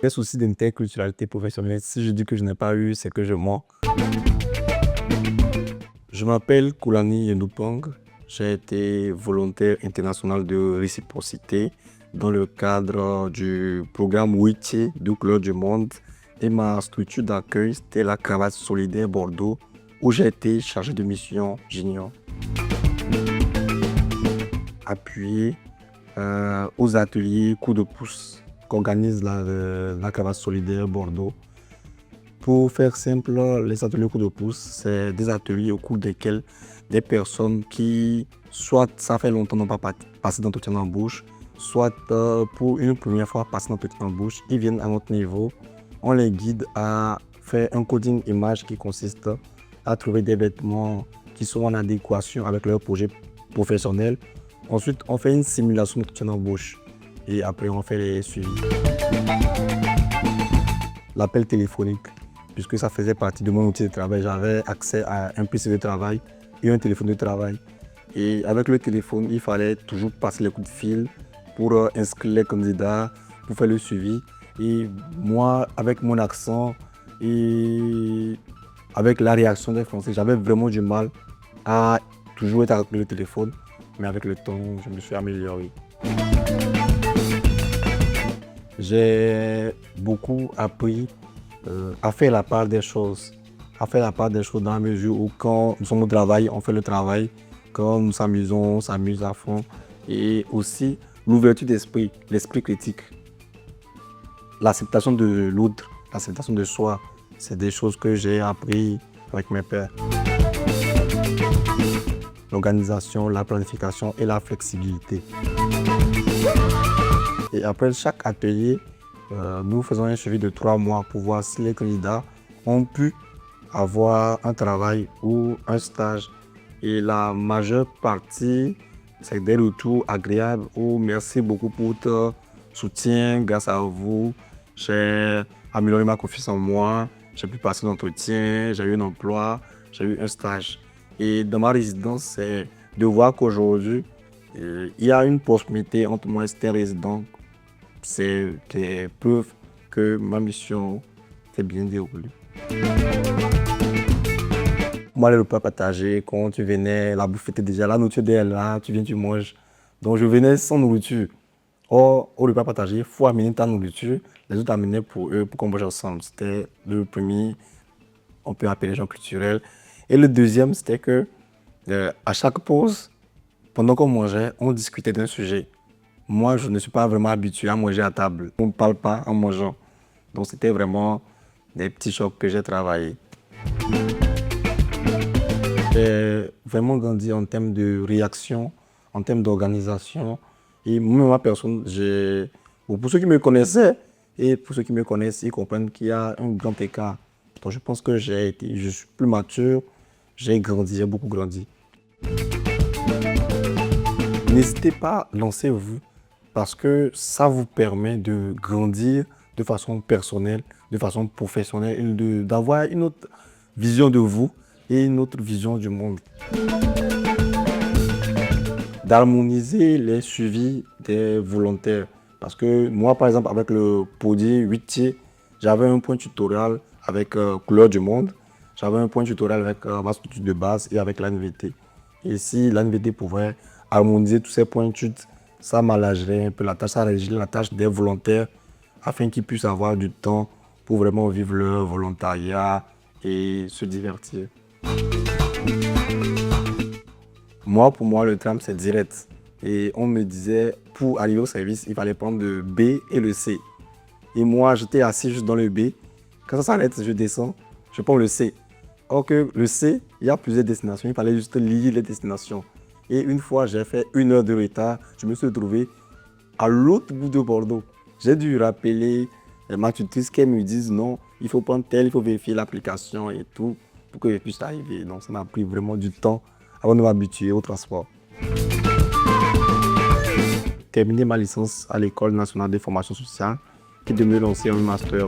Les soucis d'interculturalité professionnelle, si je dis que je n'ai pas eu, c'est que je mens. Je m'appelle Koulani Yenoupong. J'ai été volontaire international de réciprocité dans le cadre du programme Witié du Couleur du Monde. Et ma structure d'accueil, c'était la Cravate Solidaire Bordeaux, où j'ai été chargé de mission junior. Appuyé aux ateliers Coup de pouce qu'organise la Cravate Solidaire Bordeaux. Pour faire simple, les ateliers Coup de pouce, c'est des ateliers au cours desquels des personnes qui, soit ça fait longtemps n'ont pas passé d'entretien d'embauche, soit pour une première fois passé d'entretien d'embauche, ils viennent à notre niveau. On les guide à faire un coding image qui consiste à trouver des vêtements qui sont en adéquation avec leur projet professionnel. Ensuite, on fait une simulation d'entretien d'embauche et après on fait les suivis. L'appel téléphonique, puisque ça faisait partie de mon outil de travail, j'avais accès à un PC de travail et un téléphone de travail. Et avec le téléphone, il fallait toujours passer les coups de fil pour inscrire les candidats, pour faire le suivi. Et moi, avec mon accent et avec la réaction des Français, j'avais vraiment du mal à toujours être avec le téléphone. Mais avec le temps, je me suis amélioré. J'ai beaucoup appris à faire la part des choses. À faire la part des choses dans la mesure où quand nous sommes au travail, on fait le travail. Quand nous s'amusons, on s'amuse à fond. Et aussi l'ouverture d'esprit, l'esprit critique. L'acceptation de l'autre, l'acceptation de soi. C'est des choses que j'ai appris avec mes pairs. L'organisation, la planification et la flexibilité. Et après chaque atelier, nous faisons un suivi de 3 mois pour voir si les candidats ont pu avoir un travail ou un stage. Et la majeure partie, c'est des retours agréables où merci beaucoup pour votre soutien. Grâce à vous, j'ai amélioré ma confiance en moi, j'ai pu passer l'entretien, j'ai eu un emploi, j'ai eu un stage. Et dans ma résidence, c'est de voir qu'aujourd'hui, il y a une proximité entre moi et certains résidents. C'est des preuves que ma mission s'est bien déroulée. Moi, les repas partagés, quand tu venais, la bouffe était déjà là, la nourriture était là, tu viens, tu manges. Donc, je venais sans nourriture. Or, au repas partagé, il faut amener ta nourriture, les autres amenaient pour eux, pour qu'on mange ensemble. C'était le premier, on peut appeler gens culturels. Et le deuxième, c'était que à chaque pause, pendant qu'on mangeait, on discutait d'un sujet. Moi, je ne suis pas vraiment habitué à manger à table. On ne parle pas en mangeant. Donc, c'était vraiment des petits chocs que j'ai travaillé. J'ai vraiment grandi en termes de réaction, en termes d'organisation. Et moi, ma personne, pour ceux qui me connaissaient et pour ceux qui me connaissent, ils comprennent qu'il y a un grand écart. Donc, je pense que je suis plus mature, j'ai grandi, j'ai beaucoup grandi. N'hésitez pas, lancez-vous, parce que ça vous permet de grandir de façon personnelle, de façon professionnelle, et d'avoir une autre vision de vous et une autre vision du monde. D'harmoniser les suivis des volontaires. Parce que moi, par exemple, avec le produit Witié, j'avais un point tutoriel avec Couleur du Monde. J'avais un point tutoriel avec ma structure de base et avec l'ANVT. Et si l'ANVT pouvait harmoniser tous ces points d'études, ça m'allégerait un peu la tâche, ça allégerait la tâche des volontaires afin qu'ils puissent avoir du temps pour vraiment vivre leur volontariat et se divertir. Moi, pour moi, le tram, c'est direct. Et on me disait, pour arriver au service, il fallait prendre le B et le C. Et moi, j'étais assis juste dans le B. Quand ça s'arrête, je descends, je prends le C. Or que le C, il y a plusieurs destinations. Il fallait juste lire les destinations. Et une fois, j'ai fait 1 heure de retard. Je me suis retrouvé à l'autre bout de Bordeaux. J'ai dû rappeler ma tutrice qu'elle me dise non, il faut prendre tel, il faut vérifier l'application et tout pour que je puisse arriver. Donc ça m'a pris vraiment du temps avant de m'habituer au transport. Terminé ma licence à l'École nationale de formation sociale qui de me lancer un master.